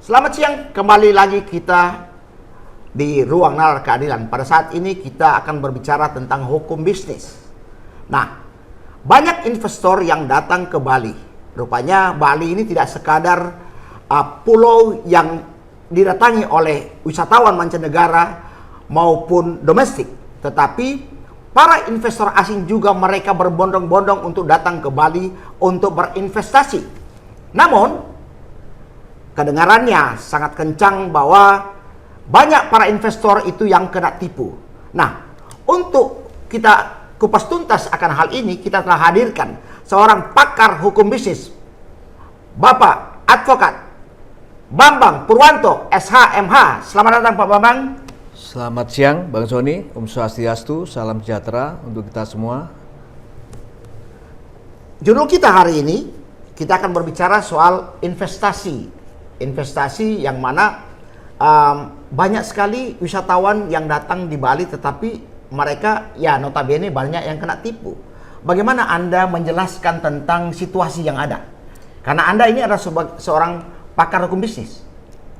Selamat siang, kembali lagi kita di Ruang Nalar Keadilan. Pada saat ini kita akan berbicara tentang hukum bisnis. Nah, banyak investor yang datang ke Bali. Rupanya Bali ini tidak sekadar pulau yang didatangi oleh wisatawan mancanegara maupun domestik, tetapi para investor asing juga mereka berbondong-bondong untuk datang ke Bali untuk berinvestasi. Namun, kedengarannya sangat kencang bahwa banyak para investor itu yang kena tipu. Nah, untuk kita kupas tuntas akan hal ini, kita telah hadirkan seorang pakar hukum bisnis, Bapak Advokat Bambang Purwanto, SH.MH. Selamat datang Pak Bambang. Selamat siang Bang Sony, Om Swastiastu, salam sejahtera untuk kita semua. Judul kita hari ini, kita akan berbicara soal investasi. Investasi yang mana banyak sekali wisatawan yang datang di Bali, tetapi mereka ya notabene banyak yang kena tipu. Bagaimana Anda menjelaskan tentang situasi yang ada? Karena Anda ini adalah seorang pakar hukum bisnis.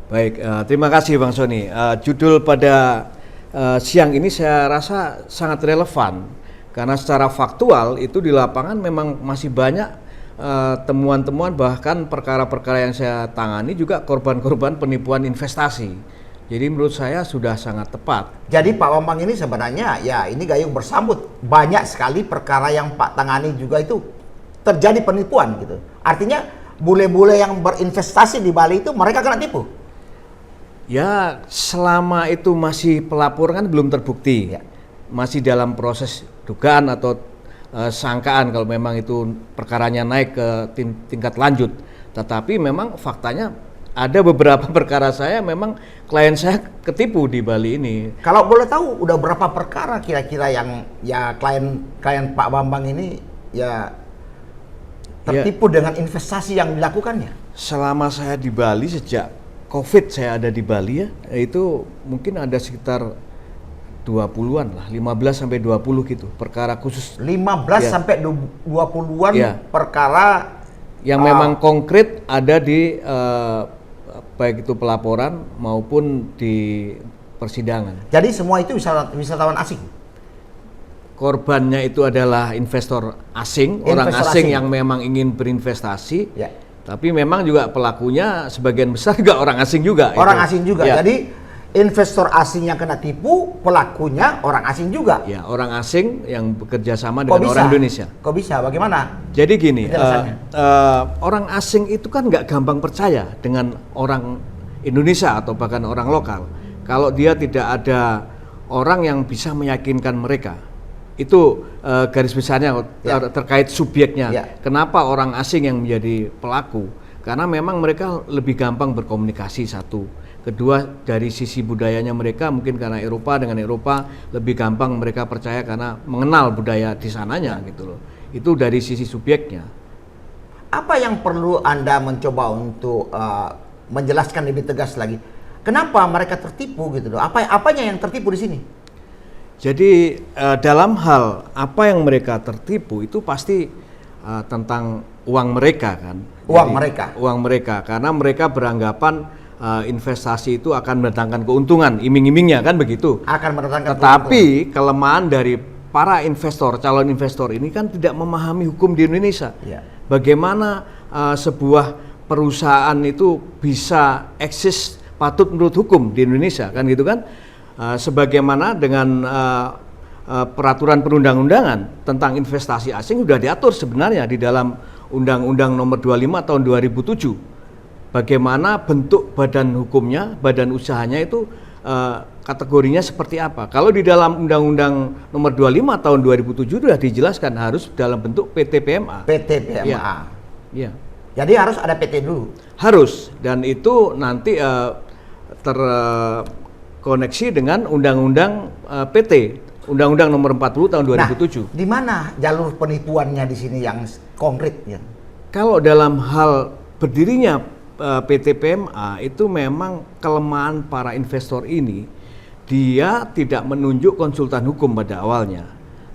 Baik, terima kasih Bang Sony. Judul pada siang ini saya rasa sangat relevan karena secara faktual itu di lapangan memang masih banyak temuan-temuan, bahkan perkara-perkara yang saya tangani juga korban-korban penipuan investasi. Jadi menurut saya sudah sangat tepat. Jadi Pak Bambang ini sebenarnya ya ini gayung bersambut. Banyak sekali perkara yang Pak tangani juga itu terjadi penipuan gitu. Artinya bule-bule yang berinvestasi di Bali itu mereka kena tipu. Ya, selama itu masih pelapor kan belum terbukti. Ya. Masih dalam proses dugaan atau sangkaan kalau memang itu perkaranya naik ke tingkat lanjut. Tetapi memang faktanya ada beberapa perkara saya memang klien saya ketipu di Bali ini. Kalau boleh tahu udah berapa perkara kira-kira yang ya klien Pak Bambang ini ya tertipu dengan investasi yang dilakukannya? Selama saya di Bali, sejak COVID saya ada di Bali ya, itu mungkin ada sekitar 20-an lah, 15 sampai 20 gitu, perkara khusus. 15 sampai 20-an perkara yang memang konkret ada di baik itu pelaporan maupun di persidangan. Jadi semua itu wisatawan asing? Korbannya itu adalah investor asing, orang asing yang memang ingin berinvestasi. Ya. Tapi memang juga pelakunya sebagian besar juga orang asing juga. Orang asing juga. Ya. Jadi investor asing yang kena tipu, pelakunya orang asing juga. Ya, orang asing yang bekerja sama dengan orang Indonesia. Kok bisa? Bagaimana? Jadi gini, orang asing itu kan nggak gampang percaya dengan orang Indonesia atau bahkan orang lokal. Kalau dia tidak ada orang yang bisa meyakinkan mereka. Itu garis besarnya terkait subyeknya. Ya. Kenapa orang asing yang menjadi pelaku? Karena memang mereka lebih gampang berkomunikasi satu. Kedua, dari sisi budayanya mereka mungkin karena Eropa dengan Eropa lebih gampang mereka percaya karena mengenal budaya di sananya gitu loh. Itu dari sisi subyeknya. Apa yang perlu Anda mencoba untuk menjelaskan lebih tegas lagi? Kenapa mereka tertipu gitu loh? Apanya yang tertipu di sini? Jadi dalam hal apa yang mereka tertipu itu pasti tentang uang mereka kan. Uang mereka karena mereka beranggapan investasi itu akan mendatangkan keuntungan, iming-imingnya kan begitu. Akan mendatangkan Tetapi kelemahan dari para investor, calon investor ini kan tidak memahami hukum di Indonesia. Ya. Bagaimana sebuah perusahaan itu bisa eksis patut menurut hukum di Indonesia kan gitu kan. Sebagaimana dengan peraturan perundang-undangan tentang investasi asing sudah diatur sebenarnya di dalam Undang-Undang Nomor 25 tahun 2007. Bagaimana bentuk badan hukumnya, badan usahanya itu kategorinya seperti apa. Kalau di dalam Undang-Undang Nomor 25 tahun 2007 sudah dijelaskan harus dalam bentuk PT PMA. PT PMA. Ya. Jadi harus ada PT dulu. Harus, dan itu nanti koneksi dengan Undang-Undang PT, Undang-Undang Nomor 40 tahun 2007. Nah, di mana jalur penipuannya di sini yang konkret ya? Kalau dalam hal berdirinya PT PMA itu memang kelemahan para investor ini, dia tidak menunjuk konsultan hukum pada awalnya,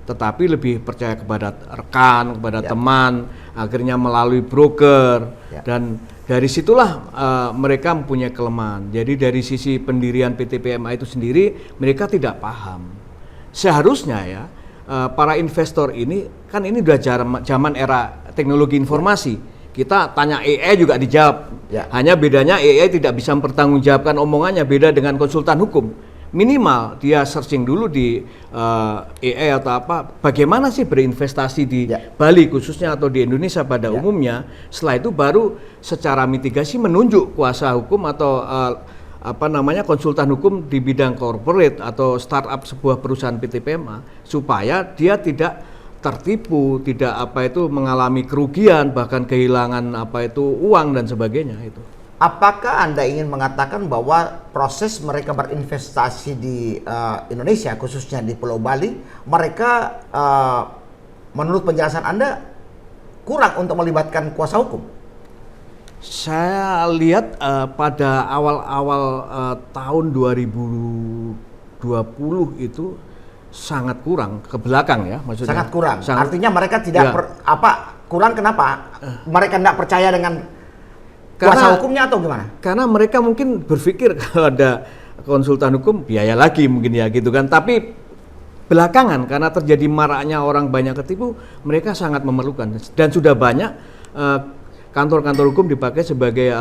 tetapi lebih percaya kepada rekan, kepada teman, akhirnya melalui broker dan Dari situlah mereka mempunyai kelemahan. Jadi dari sisi pendirian PT PMA itu sendiri mereka tidak paham. Seharusnya ya para investor ini kan ini udah zaman era teknologi informasi. Kita tanya AI juga dijawab. Ya. Hanya bedanya AI tidak bisa mempertanggungjawabkan omongannya, beda dengan konsultan hukum. Minimal dia searching dulu di AI atau apa, bagaimana sih berinvestasi di Bali khususnya atau di Indonesia pada umumnya. Setelah itu baru secara mitigasi menunjuk kuasa hukum atau konsultan hukum di bidang corporate atau startup sebuah perusahaan PT PMA supaya dia tidak tertipu, tidak mengalami kerugian, bahkan kehilangan uang dan sebagainya itu. Apakah Anda ingin mengatakan bahwa proses mereka berinvestasi di Indonesia, khususnya di Pulau Bali, mereka menurut penjelasan Anda kurang untuk melibatkan kuasa hukum? Saya lihat pada awal-awal tahun 2020 itu sangat kurang ke belakang ya, maksudnya. Sangat kurang. Artinya mereka tidak kurang kenapa? Mereka tidak percaya dengan kuasa hukumnya atau gimana? Karena mereka mungkin berpikir kalau ada konsultan hukum biaya lagi mungkin ya gitu kan. Tapi belakangan karena terjadi maraknya orang banyak ketipu, mereka sangat memerlukan dan sudah banyak kantor-kantor hukum dipakai sebagai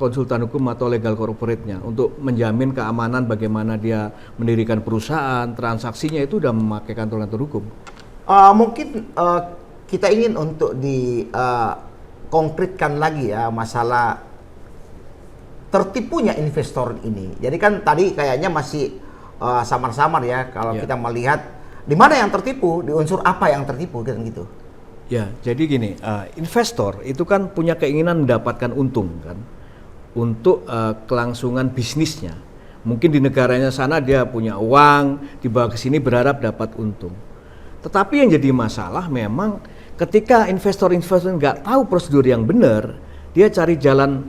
konsultan hukum atau legal corporate-nya untuk menjamin keamanan bagaimana dia mendirikan perusahaan, transaksinya itu udah memakai kantor-kantor hukum. Mungkin kita ingin untuk konkretkan lagi ya masalah tertipunya investor ini. Jadi kan tadi kayaknya masih samar-samar ya kalau kita melihat di mana yang tertipu, di unsur apa yang tertipu gitu. Ya, jadi gini, investor itu kan punya keinginan mendapatkan untung kan untuk kelangsungan bisnisnya. Mungkin di negaranya sana dia punya uang, dibawa ke sini berharap dapat untung. Tetapi yang jadi masalah memang ketika investor-investor nggak tahu prosedur yang benar, dia cari jalan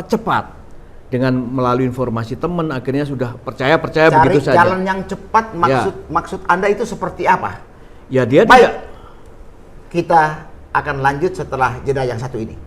cepat dengan melalui informasi teman, akhirnya sudah percaya begitu saja. Cari jalan yang cepat maksud Anda itu seperti apa? Ya dia baik. tidak. Kita akan lanjut setelah jeda yang satu ini.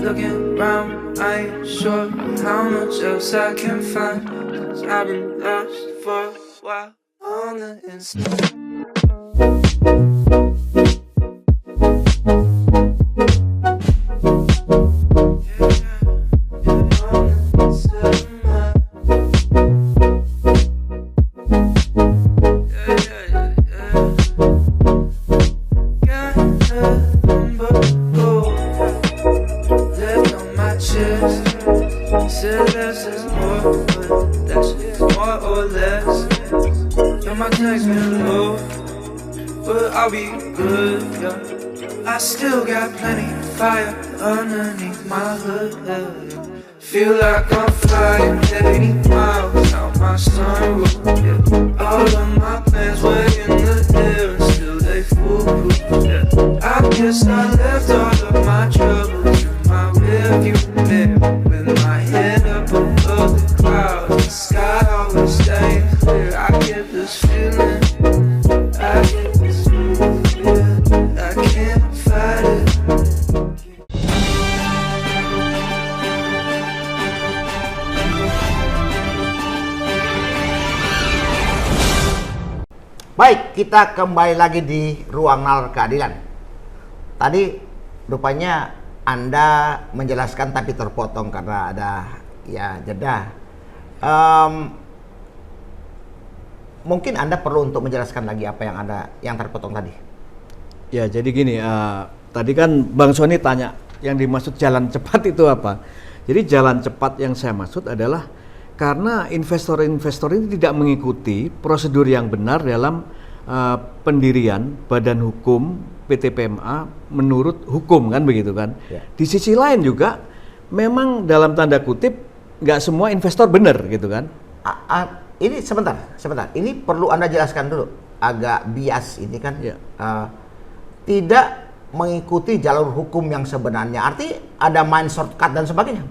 Looking around, I ain't sure how much else I can find. 'Cause I've been lost for a while on the inside. I still got plenty of fire underneath my hood. Feel like I'm flying 80 miles out my sunroof. All of my plans were in the air and still they foolproof. I guess I left all of my troubles in my rearview mirror with my head up above the clouds. The sky always staying clear. I get this feeling. I get this feeling. I can't fight it. Baik, kita kembali lagi di ruang nalar keadilan. Tadi rupanya Anda menjelaskan tapi terpotong karena ada jeda. Mungkin Anda perlu untuk menjelaskan lagi apa yang terpotong tadi. Ya, jadi gini, tadi kan Bang Sony tanya yang dimaksud jalan cepat itu apa. Jadi jalan cepat yang saya maksud adalah karena investor-investor ini tidak mengikuti prosedur yang benar dalam pendirian badan hukum PT PMA menurut hukum kan begitu kan. Ya. Di sisi lain juga memang dalam tanda kutip nggak semua investor benar gitu kan. Ini sebentar. Ini perlu Anda jelaskan dulu. Agak bias ini kan. Ya. tidak mengikuti jalur hukum yang sebenarnya. Arti ada main shortcut dan sebagainya.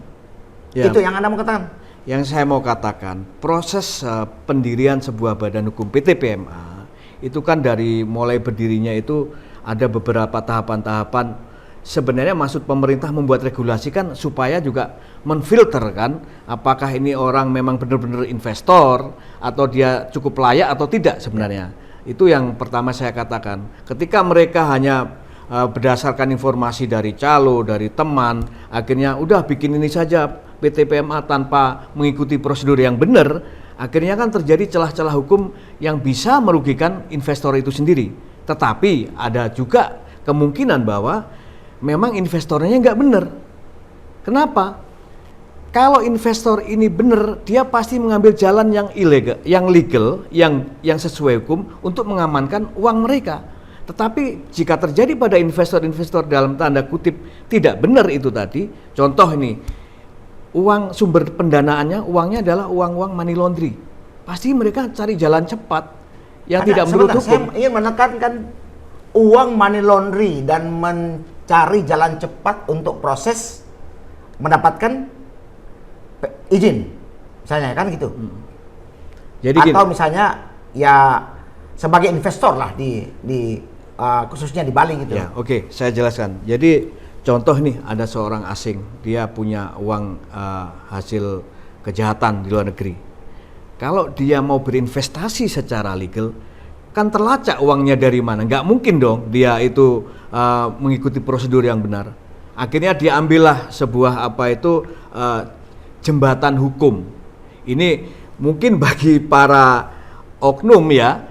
Ya. Itu yang Anda mau katakan. Yang saya mau katakan, proses pendirian sebuah badan hukum PT PMA itu kan dari mulai berdirinya itu ada beberapa tahapan-tahapan. Sebenarnya maksud pemerintah membuat regulasi kan supaya juga menfilter kan, apakah ini orang memang benar-benar investor atau dia cukup layak atau tidak sebenarnya. Itu yang pertama saya katakan. Ketika mereka hanya berdasarkan informasi dari calo, dari teman, akhirnya udah bikin ini saja PT PMA tanpa mengikuti prosedur yang benar, akhirnya kan terjadi celah-celah hukum yang bisa merugikan investor itu sendiri. Tetapi ada juga kemungkinan bahwa memang investornya nggak benar. Kenapa? Kalau investor ini benar, dia pasti mengambil jalan yang ilegal, yang legal, yang sesuai hukum untuk mengamankan uang mereka. Tetapi jika terjadi pada investor-investor dalam tanda kutip tidak benar itu tadi, contoh ini, uang sumber pendanaannya, uangnya adalah uang-uang money laundry. Pasti mereka cari jalan cepat yang tidak menurut hukum. Saya ingin menekankan uang money laundry dan mencari jalan cepat untuk proses mendapatkan izin, misalnya kan gitu. Jadi atau gini, misalnya ya sebagai investor lah di khususnya di Bali gitu. ya, oke, saya jelaskan. Jadi contoh nih, ada seorang asing, dia punya uang hasil kejahatan di luar negeri. Kalau dia mau berinvestasi secara legal, kan terlacak uangnya dari mana. Nggak mungkin dong dia itu mengikuti prosedur yang benar. Akhirnya diambillah sebuah jembatan hukum. Ini mungkin bagi para oknum ya,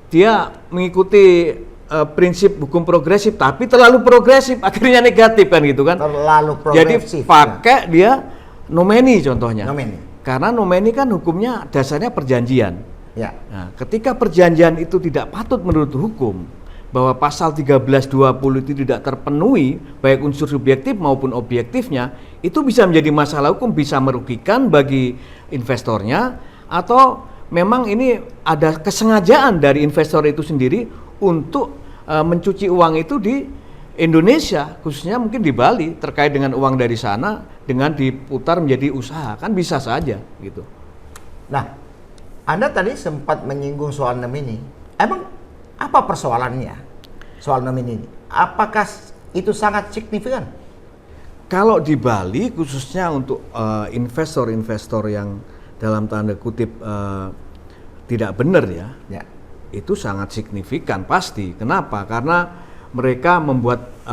dia mengikuti prinsip hukum progresif, tapi terlalu progresif, akhirnya negatif kan gitu kan. Terlalu Jadi progresif. pakai dia nomeni contohnya. Nomeni. Karena nomeni kan hukumnya dasarnya perjanjian. Ya. Nah, ketika perjanjian itu tidak patut menurut hukum, bahwa pasal 1320 itu tidak terpenuhi, baik unsur subjektif maupun objektifnya, itu bisa menjadi masalah hukum, bisa merugikan bagi investornya, atau memang ini ada kesengajaan dari investor itu sendiri untuk mencuci uang itu di Indonesia, khususnya mungkin di Bali, terkait dengan uang dari sana dengan diputar menjadi usaha, kan bisa saja gitu. Nah, Anda tadi sempat menyinggung soal nomini. Emang apa persoalannya soal nomini ini? Apakah itu sangat signifikan? Kalau di Bali khususnya untuk investor-investor yang dalam tanda kutip tidak benar ya, itu sangat signifikan pasti. Kenapa? Karena mereka membuat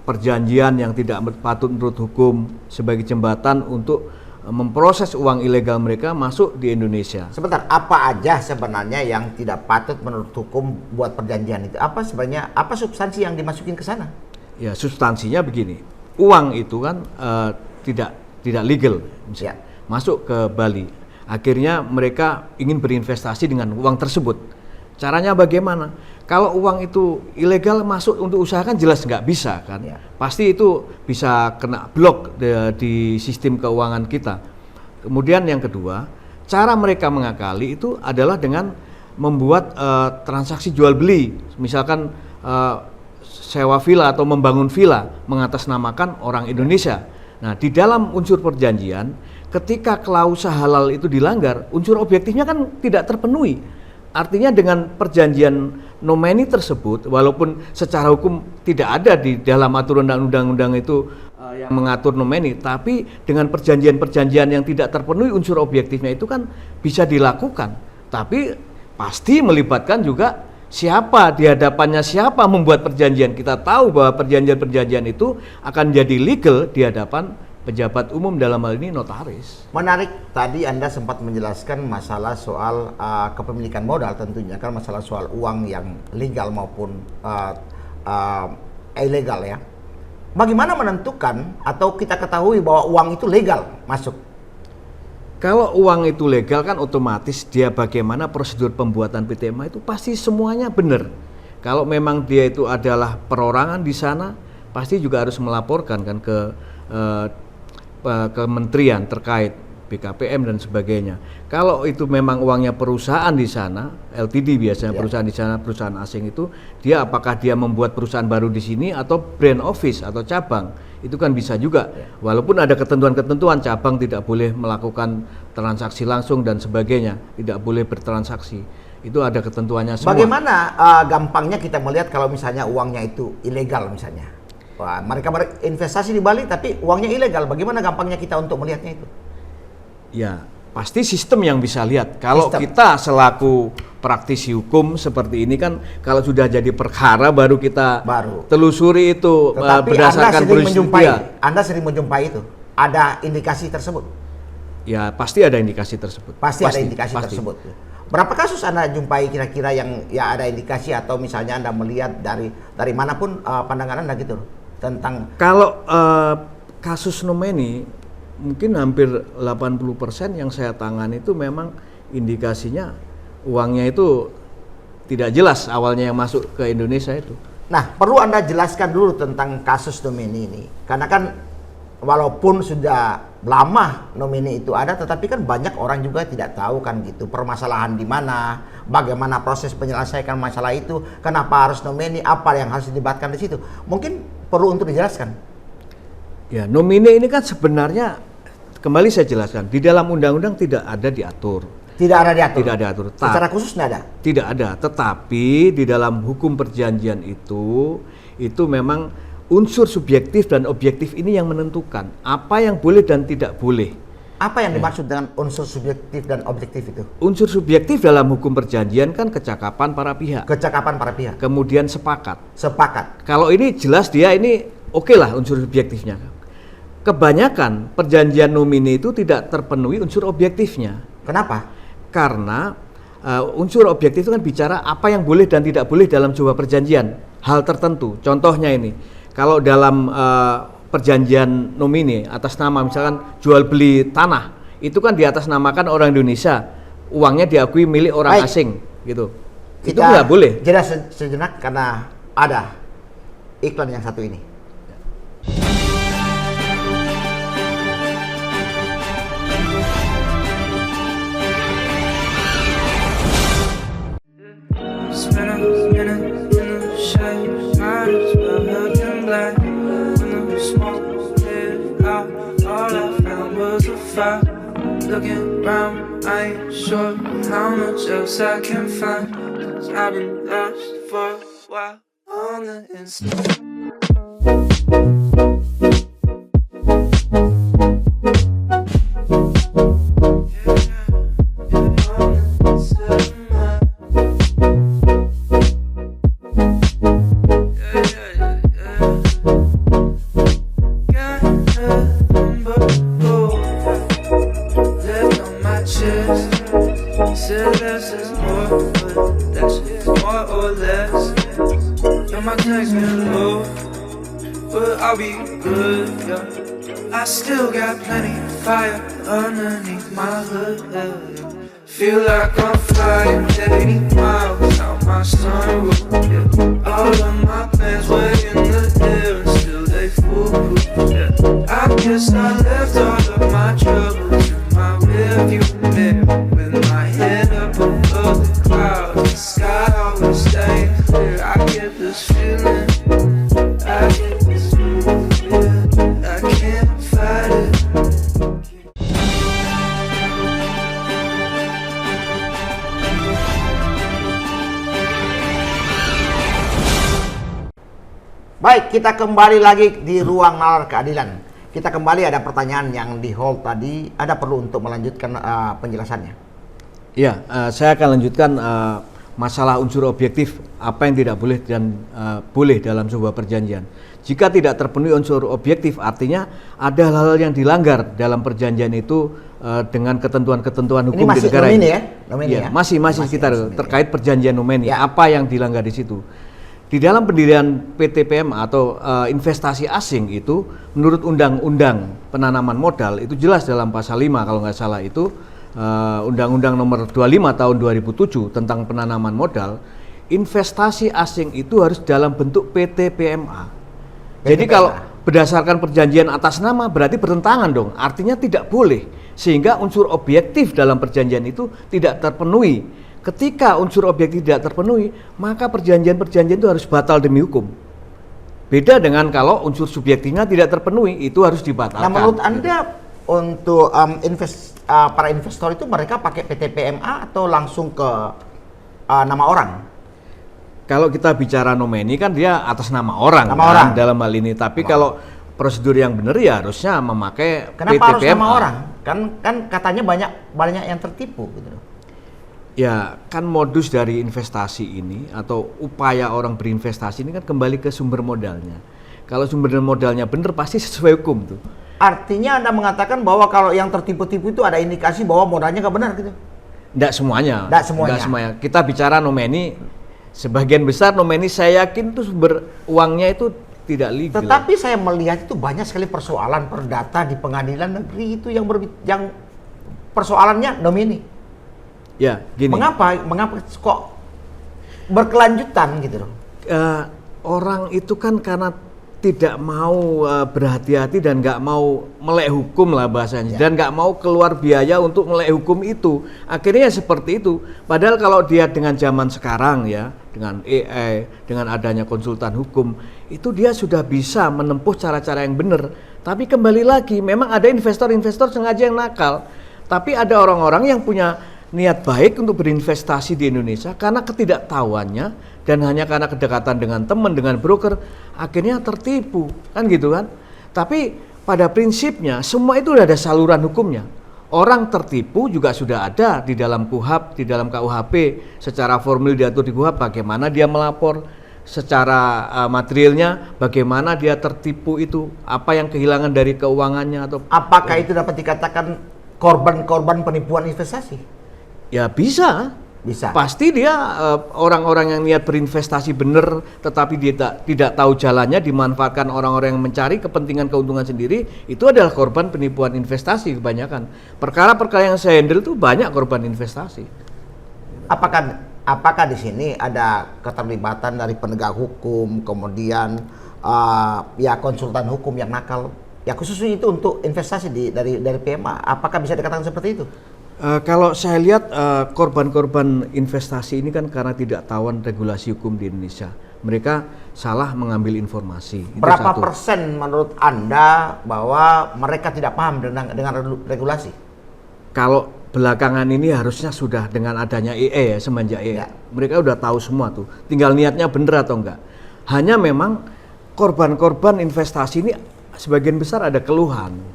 perjanjian yang tidak patut menurut hukum sebagai jembatan untuk memproses uang ilegal mereka masuk di Indonesia. Sebentar, apa aja sebenarnya yang tidak patut menurut hukum buat perjanjian itu? Apa sebenarnya, apa substansi yang dimasukin ke sana? Ya, substansinya begini. Uang itu kan tidak legal masuk ke Bali. Akhirnya mereka ingin berinvestasi dengan uang tersebut. Caranya bagaimana? Kalau uang itu ilegal masuk untuk usaha kan jelas nggak bisa kan. Pasti itu bisa kena blok di sistem keuangan kita. Kemudian yang kedua, cara mereka mengakali itu adalah dengan membuat transaksi jual beli. Misalkan sewa villa atau membangun villa mengatasnamakan orang Indonesia. Nah, di dalam unsur perjanjian, ketika klausa halal itu dilanggar, unsur objektifnya kan tidak terpenuhi. Artinya dengan perjanjian nomeni tersebut, walaupun secara hukum tidak ada di dalam aturan undang-undang itu yang mengatur nomeni, tapi dengan perjanjian-perjanjian yang tidak terpenuhi unsur objektifnya itu kan bisa dilakukan. Tapi pasti melibatkan juga siapa di hadapannya, siapa membuat perjanjian. Kita tahu bahwa perjanjian-perjanjian itu akan jadi legal di hadapan pejabat umum, dalam hal ini notaris. Menarik, tadi Anda sempat menjelaskan masalah soal kepemilikan modal, tentunya kan masalah soal uang yang legal maupun ilegal ya. Bagaimana menentukan atau kita ketahui bahwa uang itu legal masuk? Kalau uang itu legal kan otomatis dia bagaimana prosedur pembuatan PTMA itu pasti semuanya benar. Kalau memang dia itu adalah perorangan di sana, pasti juga harus melaporkan kan ke kementerian terkait BKPM dan sebagainya. Kalau itu memang uangnya perusahaan di sana, LTD biasanya perusahaan di sana, perusahaan asing itu, dia apakah dia membuat perusahaan baru di sini atau brand office atau cabang, itu kan bisa juga. Walaupun ada ketentuan-ketentuan, cabang tidak boleh melakukan transaksi langsung dan sebagainya, tidak boleh bertransaksi. Itu ada ketentuannya semua. Bagaimana gampangnya kita melihat kalau misalnya uangnya itu ilegal misalnya? Wah, mereka berinvestasi di Bali tapi uangnya ilegal. Bagaimana gampangnya kita untuk melihatnya itu? Ya, pasti sistem yang bisa lihat. Kalau Sistem. kita selaku praktisi hukum seperti ini kan, kalau sudah jadi perkara baru kita telusuri itu Tetapi berdasarkan Anda sering menjumpai itu. Ada indikasi tersebut? Ya, pasti ada indikasi tersebut. Pasti ada indikasi tersebut. Berapa kasus Anda jumpai kira-kira yang ya ada indikasi atau misalnya Anda melihat dari manapun pandangan Anda gitu tentang kalau kasus nomini mungkin hampir 80% yang saya tangani itu memang indikasinya uangnya itu tidak jelas awalnya yang masuk ke Indonesia itu. Nah, perlu Anda jelaskan dulu tentang kasus nomini ini. Karena kan walaupun sudah lama nomini itu ada, tetapi kan banyak orang juga tidak tahu kan gitu permasalahan di mana, bagaimana proses penyelesaian masalah itu, kenapa harus nomini, apa yang harus dilibatkan di situ. Mungkin perlu untuk dijelaskan. Ya, nomini ini kan sebenarnya kembali saya jelaskan, di dalam undang-undang tidak ada diatur. Tidak ada diatur. Tidak ada diatur. Secara khusus tidak ada. Tidak ada. Tetapi di dalam hukum perjanjian itu memang unsur subjektif dan objektif ini yang menentukan apa yang boleh dan tidak boleh. Apa yang dimaksud dengan unsur subjektif dan objektif itu? Unsur subjektif dalam hukum perjanjian kan kecakapan para pihak. Kecakapan para pihak. Kemudian sepakat. Sepakat. Kalau ini jelas dia ini oke lah unsur subjektifnya. Kebanyakan perjanjian nomini itu tidak terpenuhi unsur objektifnya. Kenapa? Karena unsur objektif itu kan bicara apa yang boleh dan tidak boleh dalam sebuah perjanjian, hal tertentu. Contohnya ini, kalau dalam perjanjian nomini atas nama misalkan jual beli tanah, itu kan diatasnamakan orang Indonesia, uangnya diakui milik orang asing, gitu. Itu nggak boleh. Jeda sejenak karena ada iklan yang satu ini. Spent a minute in the shade, might as well have been black. When the smoke cleared out, all I found was a fire. Looking round, I ain't sure how much else I can find. 'Cause I've been lost for a while on the instant. I'll be good, yeah. I still got plenty of fire underneath my hood, yeah. Feel like I'm flying 80 miles out my sunroof, yeah. All of my plans were in the air and still they foolproof, yeah. I guess I left all of my troubles in my rearview mirror, with my head up above the clouds, the sky always staying clear. I get this feeling, I get this feeling, yeah. I can't fight it. Baik, kita kembali lagi di ruang nalar keadilan. Kita kembali ada pertanyaan yang di hold tadi. Ada perlu untuk melanjutkan penjelasannya? Ya, saya akan lanjutkan masalah unsur objektif apa yang tidak boleh dan boleh dalam sebuah perjanjian. Jika tidak terpenuhi unsur objektif, artinya ada hal-hal yang dilanggar dalam perjanjian itu dengan ketentuan-ketentuan hukum di negara ini. Nomini ya? Masih sekitar terkait perjanjian nomini. Ya. Apa yang dilanggar di situ? Di dalam pendirian PT PMA atau investasi asing itu, menurut Undang-Undang Penanaman Modal itu jelas dalam pasal 5 kalau nggak salah itu, Undang-Undang nomor 25 tahun 2007 tentang penanaman modal, investasi asing itu harus dalam bentuk PT PMA. Jadi kalau berdasarkan perjanjian atas nama berarti bertentangan dong. Artinya tidak boleh. Sehingga unsur objektif dalam perjanjian itu tidak terpenuhi. Ketika unsur objektif tidak terpenuhi, maka perjanjian-perjanjian itu harus batal demi hukum. Beda dengan kalau unsur subjektifnya tidak terpenuhi, itu harus dibatalkan. Nah, menurut Anda untuk para investor itu mereka pakai PT PMA atau langsung ke nama orang? Kalau kita bicara nomini kan dia atas nama orang, Nama kan, orang. dalam hal ini. Tapi kalau prosedur yang benar ya harusnya memakai Kenapa PT harus PMA. nama orang? Kan katanya banyak yang tertipu gitu. Ya, kan modus dari investasi ini atau upaya orang berinvestasi ini kan kembali ke sumber modalnya. Kalau sumber modalnya benar pasti sesuai hukum tuh. Artinya Anda mengatakan bahwa kalau yang tertipu-tipu itu ada indikasi bahwa modalnya nggak benar gitu? Tidak semuanya. Nggak semuanya. Nggak semuanya. Kita bicara nomini, sebagian besar nomini saya yakin tuh sumber uangnya itu tidak legal. Tetapi saya melihat itu banyak sekali persoalan perdata di pengadilan negeri itu yang persoalannya nomini. Ya, gini. Mengapa kok berkelanjutan gitu loh? Orang itu kan karena tidak mau berhati-hati dan nggak mau melek hukum lah bahasanya, Ya. dan nggak mau keluar biaya untuk melek hukum itu. Akhirnya seperti itu. Padahal kalau dia dengan zaman sekarang ya, dengan AI, dengan adanya konsultan hukum, itu dia sudah bisa menempuh cara-cara yang benar. Tapi kembali lagi, memang ada investor-investor sengaja yang nakal. Tapi ada orang-orang yang punya niat baik untuk berinvestasi di Indonesia karena ketidaktahuannya dan hanya karena kedekatan dengan teman, dengan broker, akhirnya tertipu, kan gitu kan. Tapi pada prinsipnya semua itu sudah ada saluran hukumnya. Orang tertipu juga sudah ada di dalam KUHP, di dalam KUHP, secara formal diatur di KUHP bagaimana dia melapor, secara materialnya bagaimana dia tertipu itu, apa yang kehilangan dari keuangannya atau Apakah itu dapat dikatakan korban-korban penipuan investasi? ya bisa. Bisa. Pasti dia orang-orang yang niat berinvestasi benar tetapi dia tidak tahu jalannya, dimanfaatkan orang-orang yang mencari kepentingan keuntungan sendiri, itu adalah korban penipuan investasi kebanyakan. Perkara-perkara yang saya handle itu banyak korban investasi. Apakah di sini ada keterlibatan dari penegak hukum, kemudian ya konsultan hukum yang nakal? Ya khususnya itu untuk investasi dari PMA. Apakah bisa dikatakan seperti itu? Kalau saya lihat korban-korban investasi ini kan karena tidak tahuan regulasi hukum di Indonesia. Mereka salah mengambil informasi. Itu Berapa satu. persen menurut Anda bahwa mereka tidak paham dengan regulasi? Kalau belakangan ini harusnya sudah dengan adanya EE ya, semenjak EE. Ya. Mereka udah tahu semua tuh. Tinggal niatnya bener atau enggak. Hanya memang korban-korban investasi ini sebagian besar ada keluhan.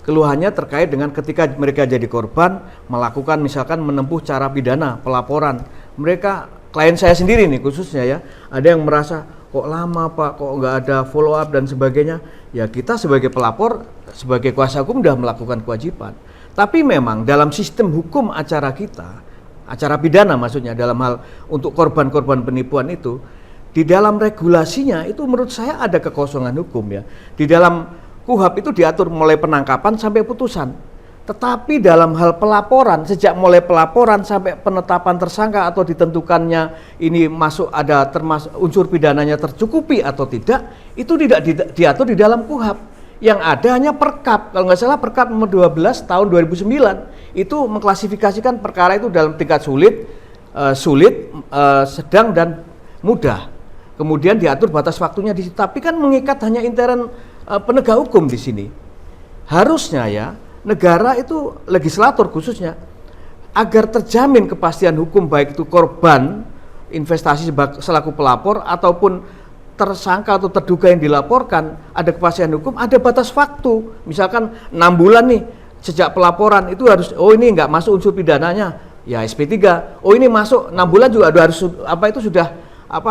Keluhannya terkait dengan ketika mereka jadi korban, melakukan misalkan menempuh cara pidana, pelaporan. Mereka, klien saya sendiri nih khususnya ya, ada yang merasa kok lama Pak, kok nggak ada follow up dan sebagainya. Ya kita sebagai pelapor, sebagai kuasa hukum sudah melakukan kewajiban. Tapi memang dalam sistem hukum acara kita, acara pidana maksudnya dalam hal untuk korban-korban penipuan itu, di dalam regulasinya itu menurut saya ada kekosongan hukum ya. Di dalam KUHP itu diatur mulai penangkapan sampai putusan. Tetapi dalam hal pelaporan, sejak mulai pelaporan sampai penetapan tersangka atau ditentukannya ini masuk ada termasuk unsur pidananya tercukupi atau tidak, itu tidak diatur di dalam KUHP. Yang ada hanya Perkap, kalau nggak salah Perkap nomor 12 tahun 2009 itu mengklasifikasikan perkara itu dalam tingkat sulit, sedang dan mudah. Kemudian diatur batas waktunya di situ, tapi kan mengikat hanya intern penegak hukum di sini. Harusnya ya negara itu legislator khususnya agar terjamin kepastian hukum baik itu korban investasi selaku pelapor ataupun tersangka atau terduga yang dilaporkan, ada kepastian hukum, ada batas waktu. Misalkan 6 bulan nih sejak pelaporan itu harus, oh ini nggak masuk unsur pidananya, ya SP3. Oh ini masuk 6 bulan juga harus apa itu sudah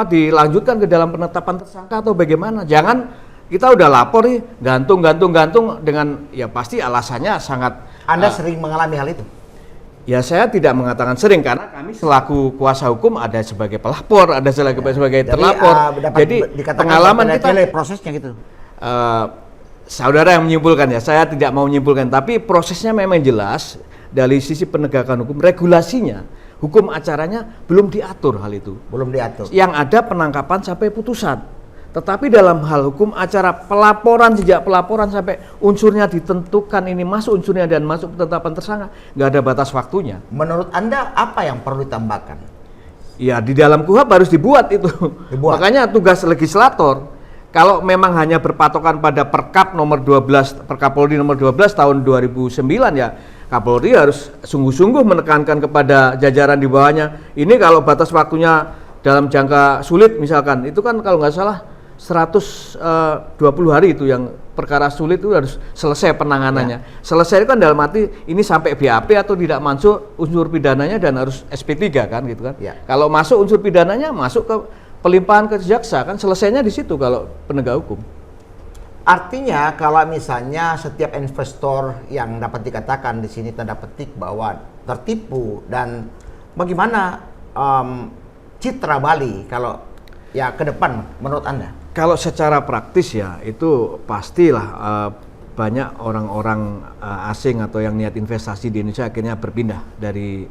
dilanjutkan ke dalam penetapan tersangka atau bagaimana. Jangan kita udah lapor nih, gantung dengan ya pasti alasannya sangat. Anda sering mengalami hal itu? Ya saya tidak mengatakan sering karena kami selaku kuasa hukum ada sebagai pelapor, ada sebagai terlapor. Jadi pengalaman kita prosesnya gitu. Saudara yang menyimpulkan ya, saya tidak mau menyimpulkan, tapi prosesnya memang jelas dari sisi penegakan hukum, regulasinya, hukum acaranya belum diatur hal itu. Belum diatur. Yang ada penangkapan sampai putusan. Tetapi dalam hal hukum acara pelaporan, sejak pelaporan sampai unsurnya ditentukan ini masuk unsurnya dan masuk penetapan tersangka, nggak ada batas waktunya. Menurut Anda apa yang perlu ditambahkan? Ya di dalam KUHP harus dibuat itu. Makanya tugas legislator, kalau memang hanya berpatokan pada Perkap nomor 12, Perkapolri nomor 12 tahun 2009 ya, Kapolri harus sungguh-sungguh menekankan kepada jajaran di bawahnya. Ini kalau batas waktunya dalam jangka sulit misalkan, itu kan kalau nggak salah 120 hari itu yang perkara sulit itu harus selesai penanganannya. Selesai itu kan dalam arti ini sampai BAP atau tidak masuk unsur pidananya dan harus SP3 kan gitu kan. Kalau masuk unsur pidananya masuk ke pelimpahan ke jaksa kan, selesainya di situ kalau penegak hukum. Artinya kalau misalnya setiap investor yang dapat dikatakan di sini tanda petik bahwa tertipu, dan bagaimana citra Bali kalau ya ke depan menurut Anda? Kalau secara praktis ya itu pastilah banyak orang-orang asing atau yang niat investasi di Indonesia akhirnya berpindah dari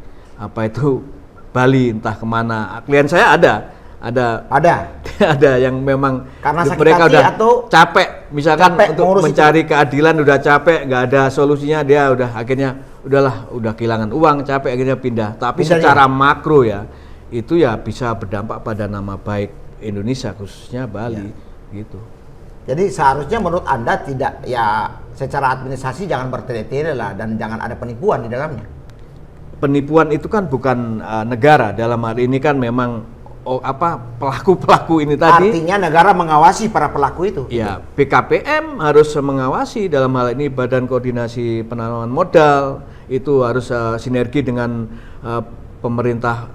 Bali entah kemana. Klien saya ada yang memang karena mereka udah atau capek misalkan untuk mencari keadilan, udah capek nggak ada solusinya, dia udah akhirnya udah kehilangan uang, capek akhirnya pindah. Tapi secara makro ya itu ya bisa berdampak pada nama baik Indonesia khususnya Bali gitu. Jadi seharusnya menurut Anda tidak ya secara administrasi jangan bertele-tele lah dan jangan ada penipuan di dalamnya. Penipuan itu kan bukan negara, dalam hal ini kan memang pelaku-pelaku ini tadi. Artinya negara mengawasi para pelaku itu. Ya, BKPM harus mengawasi, dalam hal ini Badan Koordinasi Penanaman Modal itu harus sinergi dengan pemerintah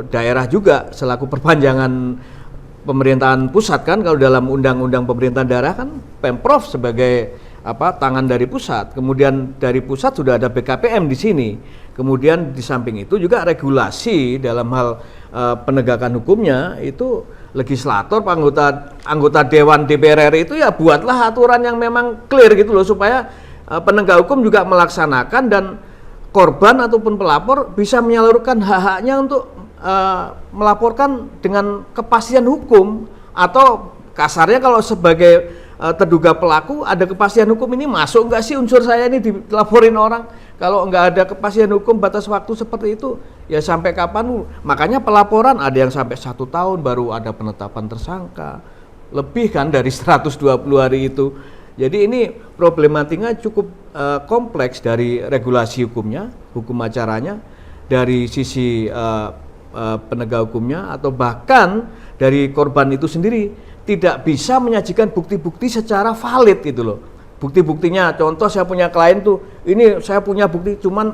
daerah juga selaku perpanjangan pemerintahan pusat kan. Kalau dalam undang-undang pemerintahan daerah kan Pemprov sebagai tangan dari pusat. Kemudian dari pusat sudah ada BKPM di sini. Kemudian di samping itu juga regulasi dalam hal penegakan hukumnya itu legislator, anggota Dewan DPR RI itu ya buatlah aturan yang memang clear gitu loh, supaya penegak hukum juga melaksanakan dan korban ataupun pelapor bisa menyalurkan hak-haknya untuk melaporkan dengan kepastian hukum, atau kasarnya kalau sebagai terduga pelaku ada kepastian hukum, ini masuk nggak sih unsur saya ini dilaporin orang. Kalau nggak ada kepastian hukum, batas waktu seperti itu ya sampai kapan. Makanya pelaporan ada yang sampai 1 tahun baru ada penetapan tersangka, lebih kan dari 120 hari itu. Jadi ini problematiknya cukup kompleks dari regulasi hukumnya, hukum acaranya, dari sisi penegak hukumnya, atau bahkan dari korban itu sendiri tidak bisa menyajikan bukti-bukti secara valid gitu loh. Bukti-buktinya, contoh saya punya klien tuh, ini saya punya bukti cuman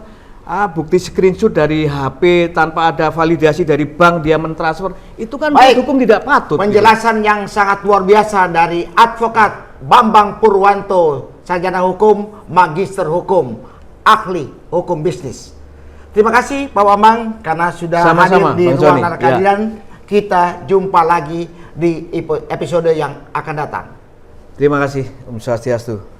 bukti screenshot dari HP tanpa ada validasi dari bank dia mentransfer, itu kan hukum tidak patut. Penjelasan yang sangat luar biasa dari Advokat Bambang Purwanto, sarjana hukum, magister hukum, ahli hukum bisnis. Terima kasih Pak Bambang karena sudah hadir di ruang nalar keadilan. Kita jumpa lagi di episode yang akan datang. Terima kasih, Om Swastiastu.